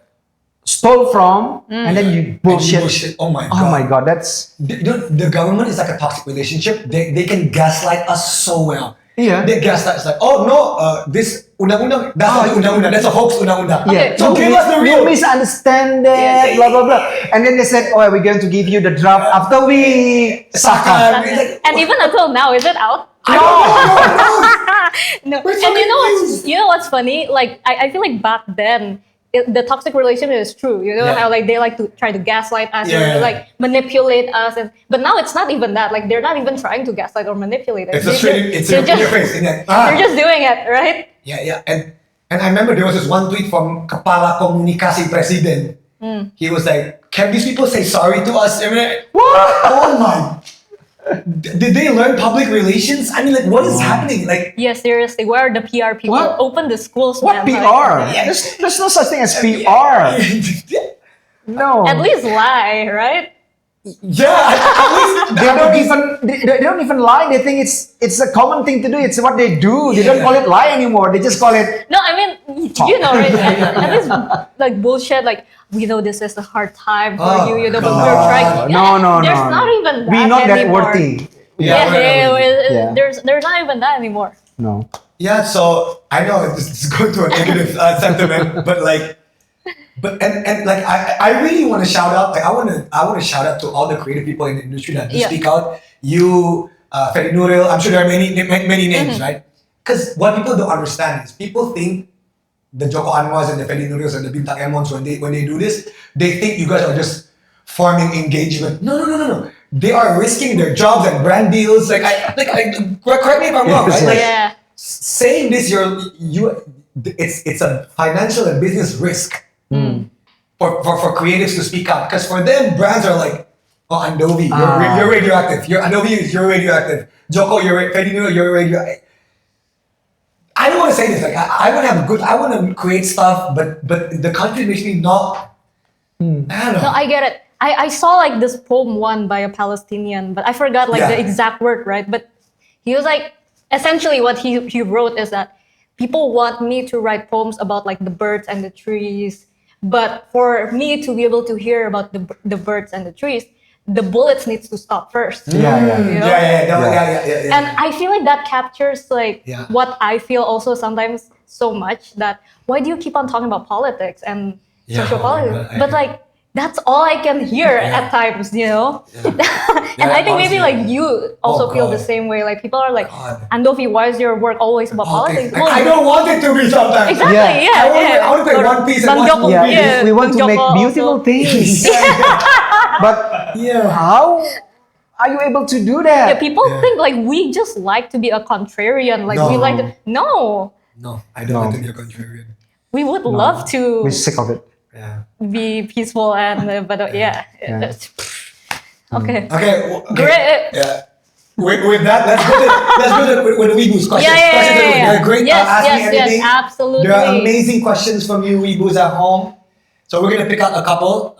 stole from and then you bullshit. Oh my god. Oh my god, that's The government is like a toxic relationship. They can gaslight us so well. Yeah. They gaslight us like, oh no, this undang-undang, that's not the undang-undang, that's a hoax undang-undang. yeah. So give us the real. You misunderstand that, blah blah blah. And then they said, oh, we're going to give you the draft after we sahkan. It's like, And even until now, is it out? No. We're so And confused. you know what's funny? Like I feel like back then the toxic relationship is true. You know Yeah. how like they like to try to gaslight us Yeah. or like manipulate us, but now it's not even that. Like they're not even trying to gaslight or manipulate us. It's a straight, it's in your face. And like, They're just doing it, right? Yeah. And I remember there was this one tweet from Kepala Komunikasi Presiden. He was like, can these people say sorry to us? I mean, like, oh my. Did they learn public relations? I mean, like, what is happening? Like, Yeah, seriously. Where are the PR people? What? Open the schools, What man. PR? Like, There's no such thing as PR. No. at least lie, right? yeah, at least They don't even lie. They think it's a common thing to do. It's what they do. They don't call it lie anymore. They just call it No, I mean, you know, right? At least like bullshit, like we know this is a hard time for Oh, you, but God. we're trying. no. There's not even that We're not that anymore. worthy. Yeah, Yeah. there's not even that anymore. No. Yeah, so I know it's going to a negative sentiment, but like, and like I really want to shout out. Like I want to shout out to all the creative people in the industry that do speak out. You, Ferry Nuril. I'm sure there are many names, right? Because what people don't understand is people think the Joko Anwars and the Ferry Nurils and the Bintang Emons when they do this, they think you guys are just farming engagement. No. They are risking their jobs and brand deals. Correct me if I'm wrong, right? Like, Yeah. saying this, it's a financial and business risk for creatives to speak up, because for them brands are like, oh, Andovi, you're radioactive. You're radioactive. Joko, you're radioactive. I don't want to say this. Like I want to have I want to create stuff, but the country makes me not. I don't know. No, I get it. I saw like this poem one by a Palestinian, but I forgot like the exact word, right? But he was like, essentially what he wrote is that people want me to write poems about like the birds and the trees, but for me to be able to hear about the birds and the trees, the bullets needs to stop first. Yeah. You know? Yeah. And I feel like that captures like what I feel also sometimes so much, that why do you keep on talking about politics and social politics? But like that's all I can hear at times, you know? And I think maybe like you also feel the same way. Like people are like, Andovi, why is your work always about politics? Well, I don't want it to be sometimes. Exactly, I want to play One Piece and watch movies. We want to make beautiful things. But how are you able to do that? Yeah, people think like we just like to be a contrarian. Like we like to... No, I don't like to be a contrarian. we would love to We're sick of it. be peaceful and but that's- okay. Great. Yeah. With that, let's go to with Weibo's questions. They're great. Ask me anything. Yes, absolutely. There are amazing questions from you Weibos at home. So we're gonna pick out a couple.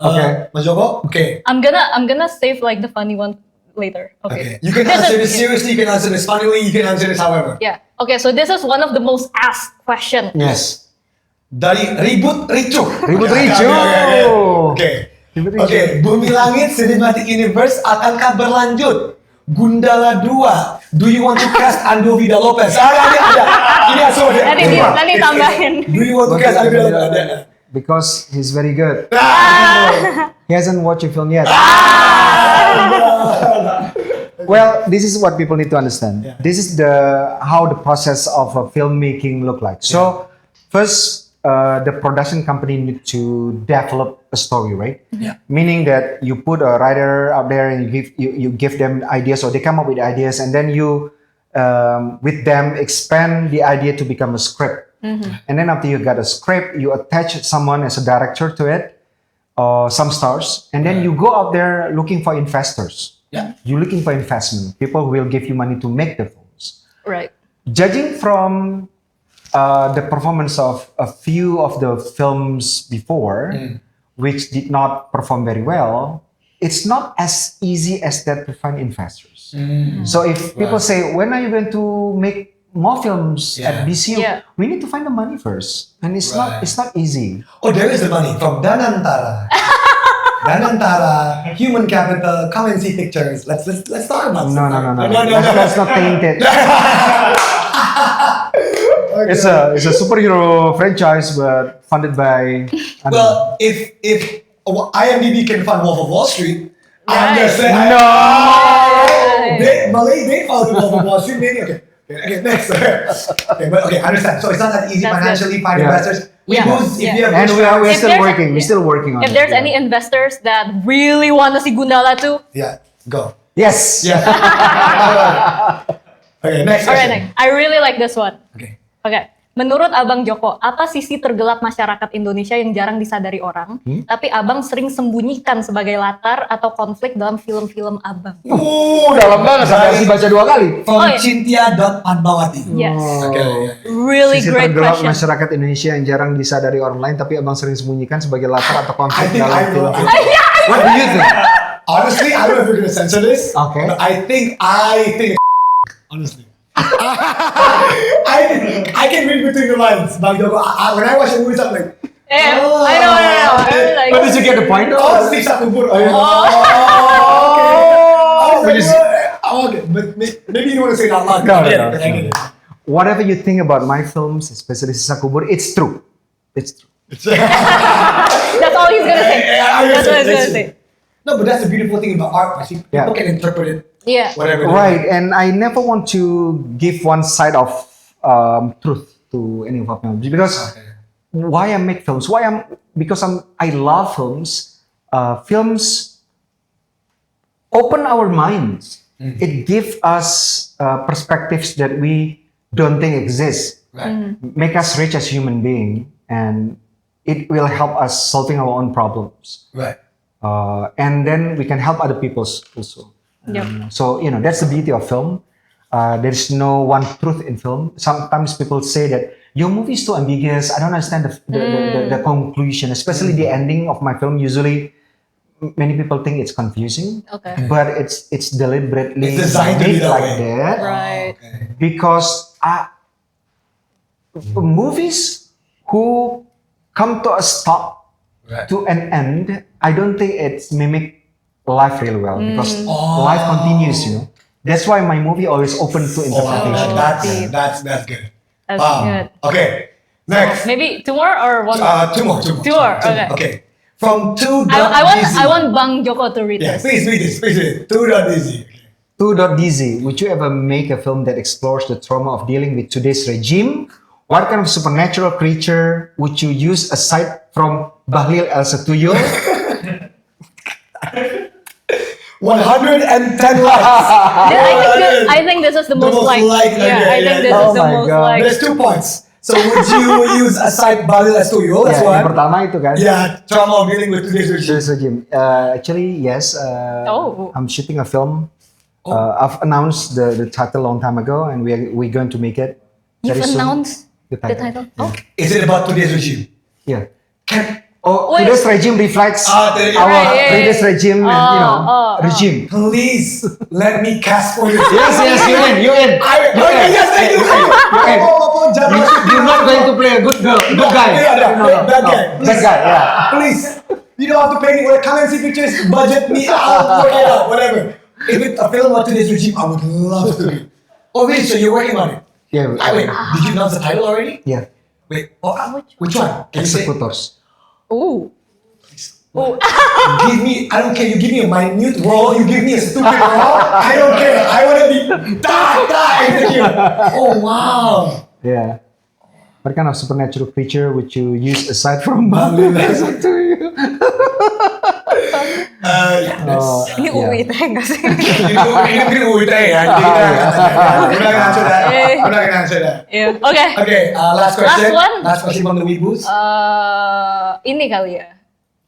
Mas Joko? Okay. I'm gonna save like the funny one later. Okay. You can answer this seriously, you can answer this funnily, you can answer this however. Yeah. Okay, so this is one of the most asked questions. Yes. Dari Ribut Ricu. Okay. Oke, Bumi Langit Cinematic Universe akankah berlanjut? Gundala 2. Do you want to cast Andovi Lopez? Ini asal Nanti tambahin. Do you want to cast Andovi Lopez? Because he's very good. He hasn't watched a film yet. Well, this is what people need to understand. This is how the process of filmmaking look like. So first, the production company need to develop a story, right? Meaning that you put a writer out there and you give them ideas, or they come up with ideas, and then you with them expand the idea to become a script. And then after you got a script, you attach someone as a director to it, or some stars, and then you go out there looking for investors. You're looking for investment, people who will give you money to make the films. Right. Judging from the performance of a few of the films before, which did not perform very well, it's not as easy as that to find investors. So if people say, when are you going to make more films at BCU? We need to find the money first, and it's not easy. Oh, there is the money from Danantara. Human Capital. Come and see pictures. Let's talk about. No. Let's not taint it. It's a superhero franchise, but funded by. Well, if IMDb can fund Wolf of Wall Street, I'm just saying. They founded Wolf of Wall Street, maybe. Okay, next. I understand. So it's not that easy financially. Find investors. And we're still working. We're still working on it. If there's any investors that really want to see Gundala too, go. Yes. Okay, next. Alright, next. I really like this one. Okay. Menurut Abang Joko, apa sisi tergelap masyarakat Indonesia yang jarang disadari orang, tapi Abang sering sembunyikan sebagai latar atau konflik dalam film-film Abang? Dalam banget, sampai harus dibaca 2 kali. From Cynthia.Padmawati. Yes. Sisi Really great tergelap question. masyarakat Indonesia yang jarang disadari orang lain, tapi Abang sering sembunyikan sebagai latar atau konflik I think dalam I film. will. What do you think? Honestly, I don't know if we're gonna censor this. Okay. But I think honestly. I can read between the lines, Bang Joko. When I watch the movies, I'm like, I know. But did you get the point? Siksa kubur. Okay. But maybe you want to say that loud. No. Whatever you think about my films, especially Sisa Kubur, it's true. It's true. That's all he's gonna say. That's what he's gonna say. No, but that's the beautiful thing about art. I think people can interpret it. Whatever. Right, and I never want to give one side of truth to any of our films, because why I make films? Because I love films. Films open our minds. It gives us perspectives that we don't think exist. Make us rich as human being, and it will help us solving our own problems. Right. And then we can help other people also. Yep. So, that's the beauty of film. There's no one truth in film. Sometimes people say that your movie is too ambiguous. I don't understand the conclusion, especially the ending of my film. Usually, many people think it's confusing. Okay. But it's deliberately It's designed to be made that like way. that. Right. Okay. Because movies who come to a stop, Right. to an end, I don't think it's mimic life really well because life continues. That's why my movie always open to Oh, wow. interpretation. That's good. That's Wow. good. Okay. Next. Maybe 2 more or 1 more? Two more. Two more, okay. Okay. From I want Bang Joko to read Yeah, this. please read this. Please read it. 2.easy. Okay. 2.dz, would you ever make a film that explores the trauma of dealing with today's regime? What kind of supernatural creature would you use aside from Bahlil El Setuyo? 110 likes. I think this is the most liked. liked. Yeah, Okay, I think this yeah. is the Oh my most God. liked. There's 2 points. So would you use aside Balil Estudio? That's Ya, yang one. pertama itu kan. Yeah, trauma of dealing with today's regime. Today's regime. Actually, yes. Oh. I'm shooting a film. I've announced the title a long time ago, and we're going to make it. You've very soon. announced the the title. Oh. Is it about today's regime? Yeah. Can Wait. Today's regime reflects Ah, our right, yeah, previous yeah. regime, regime. please let me cast for you? Yes, you in. Okay, yes, thank you. You're not going to play a good guy. Bad guy. Bad guy, yeah. Please. You don't have to pay me. Come and see pictures. Budget me. I'll work it out. Whatever. If it's a film about today's regime, I would love to do. Oh wait, so you're working on it? Yeah. Wait, did you announce the title already? Yeah. Wait, which one? Can you say? Executors. Ooh. Give me, I don't care, you give me a minute role, you give me a stupid role, I don't care, I wanna be execute. Oh wow. Yeah. What kind of supernatural creature would you use aside from Bahlil El Setuyo? Yeah, that's, Ini Yeah. UIT nggak sih? ini UIT ya, jadi I'm not gonna answer that. I'm not gonna answer that. Yeah. Okay. Okay, last question. Last one. Last question from the Weebos. Ini kali ya.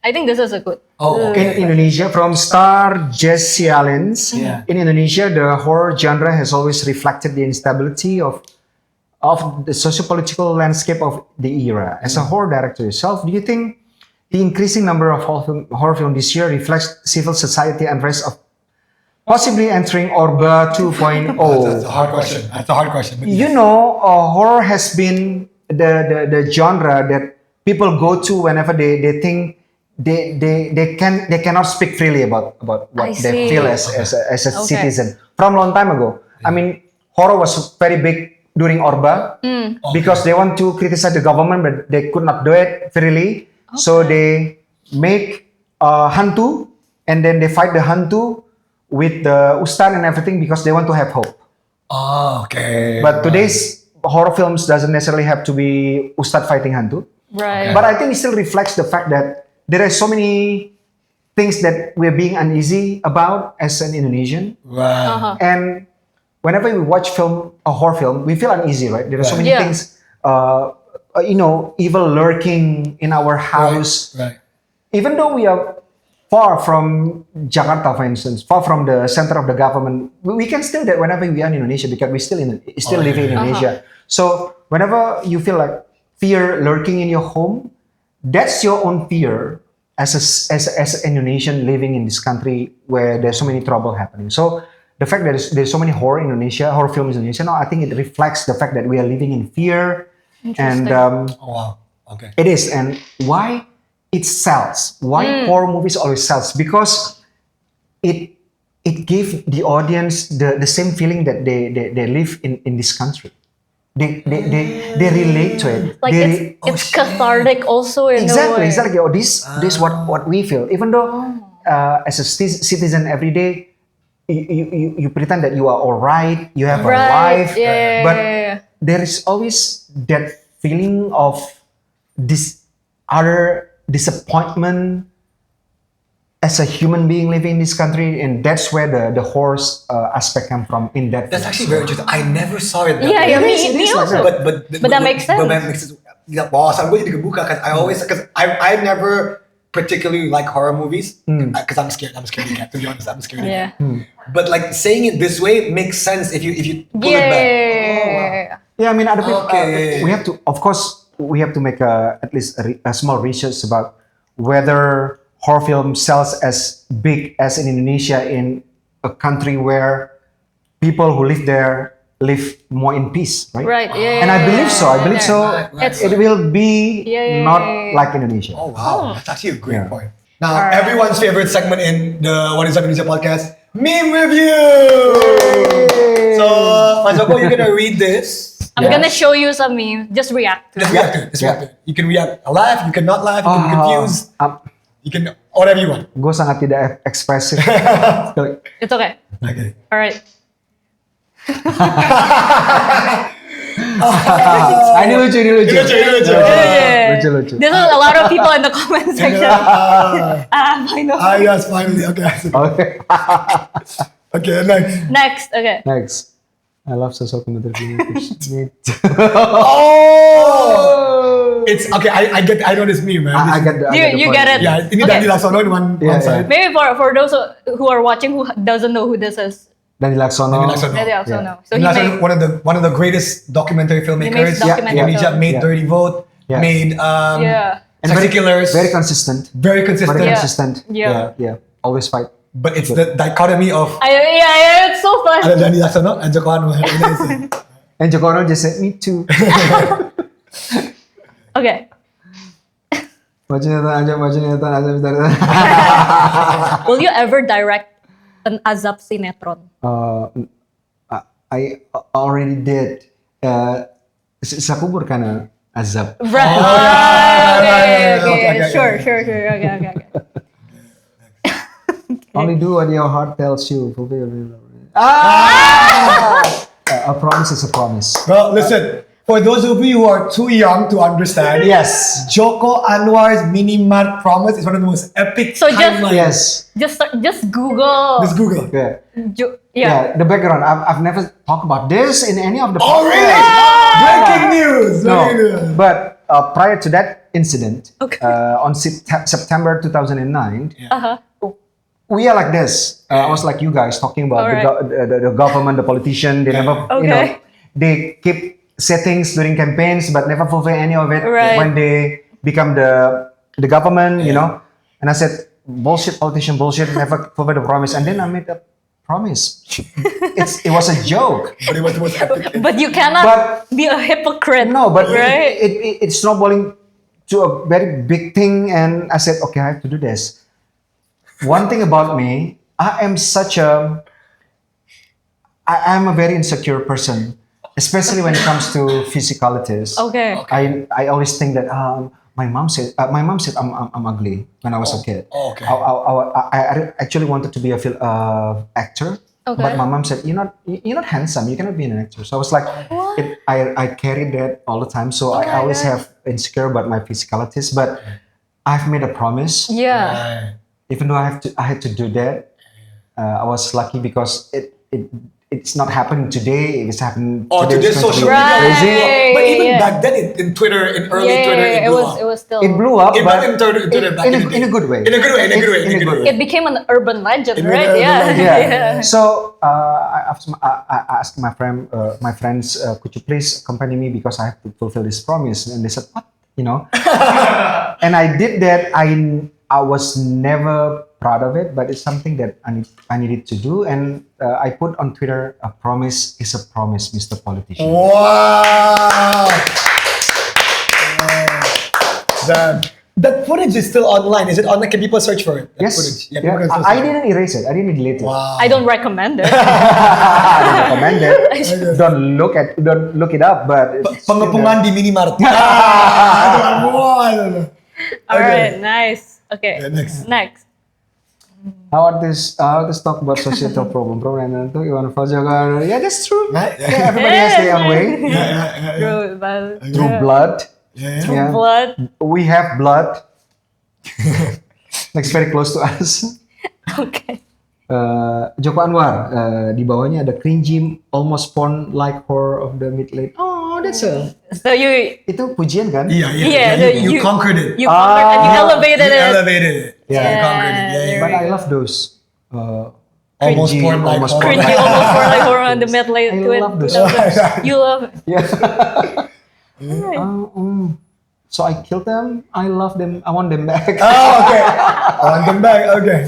I think this is a good. Oh, okay. In Indonesia, from Star Jesse Allens, Yeah. in Indonesia, the horror genre has always reflected the instability of the socio-political landscape of the era. As a horror director yourself, do you think the increasing number of horror film this year reflects civil society unrest of possibly entering Orba 2.0? That's a hard question. That's a hard question. But You know, horror has been the genre that people go to whenever they think they cannot speak freely about what I they see. feel as a Okay. citizen from long time ago. I mean, horror was very big during Orba because they want to criticize the government, but they could not do it freely. So they make hantu, and then they fight the hantu with the ustad and everything because they want to have hope. Oh, okay. But today's horror films doesn't necessarily have to be ustad fighting hantu. Right. But I think it still reflects the fact that there are so many things that we're being uneasy about as an Indonesian. Right. And whenever we watch a horror film, we feel uneasy, right? There are so many Yeah. things, evil lurking in our house. Right. Even though we are far from Jakarta, for instance, far from the center of the government, we can still that whenever we are in Indonesia because we still live in Indonesia. So whenever you feel like fear lurking in your home, that's your own fear as an Indonesian living in this country where there's so many trouble happening. So the fact that there's so many horror films in Indonesia, no, I think it reflects the fact that we are living in fear. And Oh wow. Okay. it is. And why it sells? Why horror movies always sells? Because it gives the audience the same feeling that they live in this country. They relate to it. Like it's cathartic also in a way. Exactly. Oh, this what we feel. Even though as a citizen every day, you pretend that you are all right, you have a life, but there is always that feeling of this other disappointment as a human being living in this country, and that's where the horror aspect come from in that. That's actually very interesting. I never saw it that Yeah, way. yeah, me also. But But that makes sense. But that makes sense. wawasan gue jadi kebuka because I never particularly like horror movies because I'm scared cat, to be honest. I'm scared of cat. But like saying it this way makes sense if you pull it back. Yeah, I mean, other people. Okay. We have to, of course, we have to make at least a small research about whether horror film sells as big as in Indonesia, in a country where people who live there live more in peace, right? Right. Yeah. And I believe so. I believe so. Right. It will be not like Indonesia. Oh wow, that's actually a great Yeah. point. Now, Alright. everyone's favorite segment in the What Is Up Indonesia podcast, meme review. So, Mas Joko, you're gonna read this. I'm gonna show you some memes. Just react to Just it. react to it. Just react to it. You can react, laugh. You can not laugh. You can be confused. You can whatever you want. Gue sangat tidak ekspresif. It's okay. Okay. All right. Ini lucu. Lucu. Lucu. There's a lot of people in the comment section. I know. Yes, finally. Okay. Okay. Okay, next. Next. Okay. Next. I love social commentary. Oh! It's okay. I know this meme, man. I get the You point. get it. Yeah, ini Okay. Dandi Laksono in one side. Maybe for those who are watching who doesn't know who this is, Dandi Laksono. Dandi Laksono. maybe also Yeah. know. So he Laksono, made. one of the greatest documentary filmmakers. makes documentary Indonesia films. made Yeah. Dirty Vote. Yeah. Made And Sexy Killers. Very consistent. Very consistent. Very Yeah. consistent. Yeah. Always fight. But it's the dichotomy of Yeah, it's so fun. ada Dandi Laksono and Joko Anwar. And Joko Anwar just said, me too. Okay. Macam Will you ever direct an azab sinetron? I already did. Sa kubur kana azab. Right. Okay. Sure. Okay. Only do what your heart tells you. A promise is a promise. Well, listen. For those of you who are too young to understand, Yes. Joko Anwar's mini mart promise is one of the most epic So just- timelines. Yes. Just Google. Just Google. Yeah. Yeah. The background. I've never talked about this in any of the Oh, really? Breaking news! No, Breaking news. but prior to that incident, Okay. on September 2009, we are like this. I was like you guys talking about the government, the politician. They never, Okay. they keep settings during campaigns, but never fulfill any of it Right. when they become the government. You know, and I said bullshit, politician, bullshit. Never fulfill the promise, and then I made a promise. It was a joke. But it was the most epic. But you cannot be a hypocrite. No, but right? it's snowballing to a very big thing, and I said, okay, I have to do this. One thing about me, I'm a very insecure person, especially when it comes to physicalities. Okay. I always think that my mom said I'm ugly when I was a kid. Oh, okay. I actually wanted to be a actor. Okay. But my mom said, you're not handsome. You cannot be an actor. So I was like, I carried that all the time. So I always have insecure about my physicalities. But I've made a promise. Yeah. Even though I had to do that, I was lucky because it's not happening today. It's happening today. Today's It's going to social be media. crazy. But even back then, in Twitter, in early Twitter, it blew up. It was still. It blew up, It but went in Twitter back in the day. in a good way. In a good way. It became an urban legend, It right? became an urban Yeah. legend. So I asked my friends, could you please accompany me because I have to fulfill this promise? And they said, what? And I did that. I was never proud of it, but it's something that I needed to do. And I put on Twitter, a promise is a promise, Mr. Politician. Wow! That footage is still online. Is it online? Can people search for it? That Yes. footage? Yeah, people can still I search didn't erase it. I didn't delete it. Wow. I don't recommend it. I don't recommend it. Don't look it up. But it's still Pengepungan di minimart. All right, nice. Okay. Yeah, next. How about this talk about societal problem? Yeah, that's true. Right? Yeah, everybody has their own way. Through Blood. Yeah. Yeah. blood. We have blood. Like very close to us. Okay. Joko Anwar, di bawahnya ada cringy, almost porn-like horror of the mid-late. Oh, that's a So you itu pujian kan? Yeah, yeah. Yeah, yeah, so you conquered it. you conquered and you elevated You it. elevated it. Yeah. You conquered it. Yeah, But yeah. I love those. Almost cringy, porn like almost horror. Cringy, almost for like horror on the mid late I twin. love those. You love it. Yeah. Alright. So I killed them. I love them. I want them back. Oh, okay. I want them back. Okay.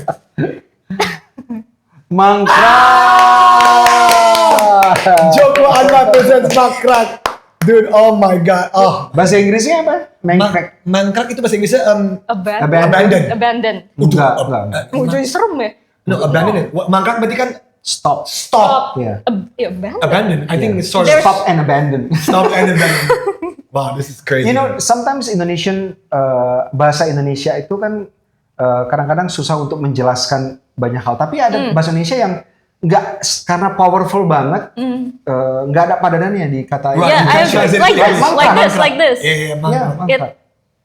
Mangkrak. Joko Anwar presents Mangkrak. Dude, oh my god. Oh. Bahasa Inggrisnya apa? Mangkrak. Mangkrak itu bahasa Inggrisnya Abandon. Enggak. Oh, jadi serem ya. No, abandon it. Mangkrak berarti kan Stop. stop. Yeah. Abandon. Abandon. I think it's sort of There's- Stop and abandon. stop and abandon. Wow, this is crazy. You know, sometimes Indonesian bahasa Indonesia itu kan kadang-kadang susah untuk menjelaskan banyak hal. Tapi ada bahasa Indonesia yang nggak karena powerful banget, nggak ada padanannya di kata. Right. Yeah, I Translate agree. it. Like this, Mangkrak. like this, like this. Yeah, Yeah, mangkrak.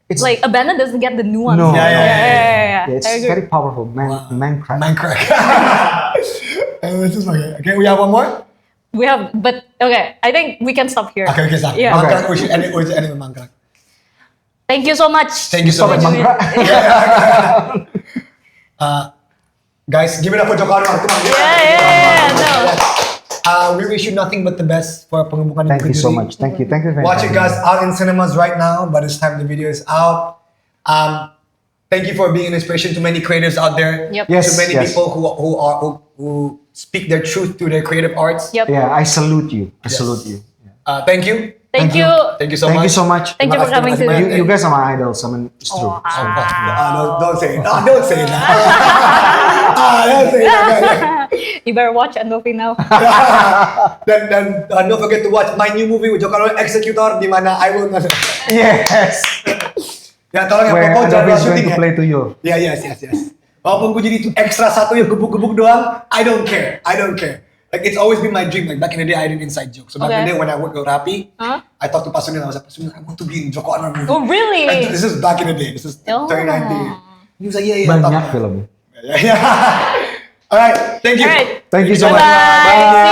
It's Like abandon doesn't get the nuance. No. Yeah. it's I agree. very powerful. Mangkrak. Mangkrak. This is okay. We have one more? We have, but okay. I think we can stop here. Okay, stop. Yeah. Mangkrak, we should end it with Mangkrak. Thank you so much. Thank you so much. Mangkrak. Guys, give it up for Joko Anwar. Come on. Yeah. No. We wish you nothing but the best for Pengepungan di Thank you Bukit so Duri. much. Thank you. Thank you very much. Watch it, guys, out in cinemas right now. By this time the video is out. Thank you for being an inspiration to many creatives out there. Yep. Yes. To many people who speak their truth through their creative arts. Yep. Yeah, I salute you. I Yes. salute you. Thank you. Thank you. Thank you so Thank much. you so much. Thank you for coming to. You guys are my idols. I mean, it's true. Oh, Don't say it. Don't say that. Don't say that. You better watch Andovi now. Dan don't forget to watch my new movie with Joko Anwar, Executor, di mana I will Yes. ya tolong ya Where pokok jangan Andovi is going syuting to ya. play to you. Ya, yes. Walaupun gue jadi extra satu yang gebuk-gebuk doang, I don't care. Like it's always been my dream. Like back in the day, I did inside joke. So back in the day when I worked with Rapi, I talked to Pasunil. I was like, Pasunil, I want to be in Joko Anwar movie. Oh, really? Like, this is back in the day. This is Oh. 2019. He was like, yeah. Banyak film. Yeah. All right, thank you. All right. Thank you so much. Bye. See